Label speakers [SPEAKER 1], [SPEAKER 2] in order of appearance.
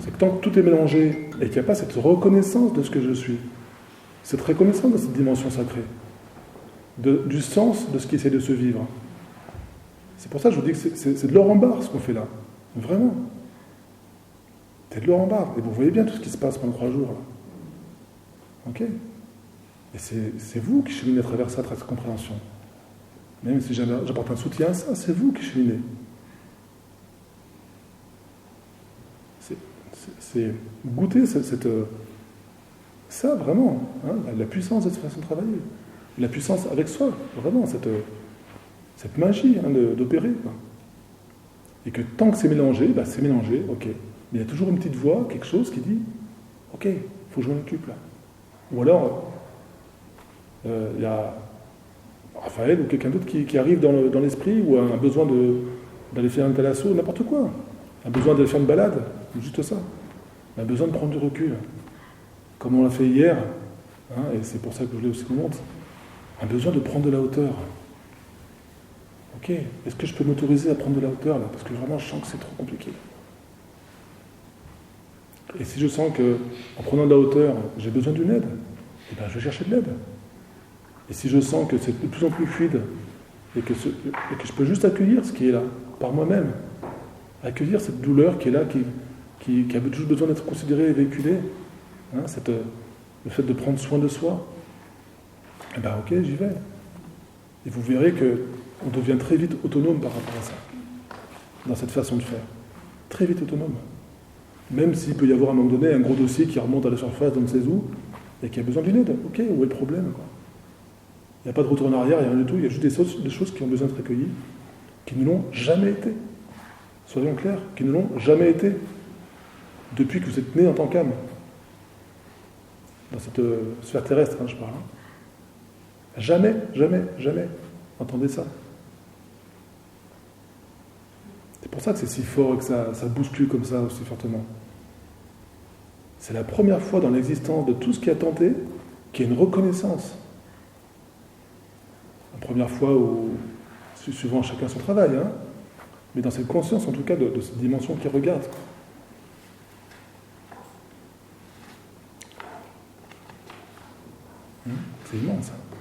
[SPEAKER 1] C'est que tant que tout est mélangé et qu'il n'y a pas cette reconnaissance de ce que je suis, cette reconnaissance de cette dimension sacrée, du sens de ce qui essaie de se vivre. C'est pour ça que je vous dis que c'est de l'or en barre ce qu'on fait là. Vraiment. C'est de l'or en barre. Et vous voyez bien tout ce qui se passe pendant 3 jours. Là. Ok ? Et c'est vous qui cheminez à travers ça, à travers cette compréhension. Même si j'apporte un soutien à ça, c'est vous qui cheminez. C'est goûter ça vraiment, hein, la puissance de cette façon de travailler. La puissance avec soi, vraiment, cette magie hein, d'opérer. Quoi. Et que tant que c'est mélangé, ok. Mais il y a toujours une petite voix, quelque chose qui dit ok, il faut que je m'en occupe là. Ou alors, il y a Raphaël ou quelqu'un d'autre qui arrive dans l'esprit ou a un besoin d'aller faire un thalasso, n'importe quoi. Un besoin d'aller faire une balade, juste ça. Un besoin de prendre du recul. Comme on l'a fait hier, hein, et c'est pour ça que je voulais aussi qu'on montre, un besoin de prendre de la hauteur. Ok, est-ce que je peux m'autoriser à prendre de la hauteur là? Parce que vraiment je sens que c'est trop compliqué. Et si je sens qu'en prenant de la hauteur, j'ai besoin d'une aide, eh bien je vais chercher de l'aide. Et si je sens que c'est de plus en plus fluide, et que je peux juste accueillir ce qui est là, par moi-même, accueillir cette douleur qui est là, qui a juste besoin d'être considérée et véhiculée, hein, le fait de prendre soin de soi, eh bien ok, j'y vais. Et vous verrez qu'on devient très vite autonome par rapport à ça, dans cette façon de faire. Très vite autonome. Même s'il peut y avoir à un moment donné un gros dossier qui remonte à la surface, on ne sait où, et qui a besoin d'une aide. Ok, où est le problème quoi. Il n'y a pas de retour en arrière, il n'y a rien du tout, il y a juste des choses qui ont besoin d'être accueillies, qui ne l'ont jamais été. Soyons clairs, qui ne l'ont jamais été. Depuis que vous êtes né en tant qu'âme. Dans cette sphère terrestre, hein, je parle. Hein. Jamais, jamais, jamais. Entendez ça. C'est pour ça que c'est si fort et que ça bouscule comme ça aussi fortement. C'est la première fois dans l'existence de tout ce qui a tenté qu'il y a une reconnaissance. La première fois où, suivant chacun son travail, hein, mais dans cette conscience en tout cas de cette dimension qui regarde. C'est immense. Hein.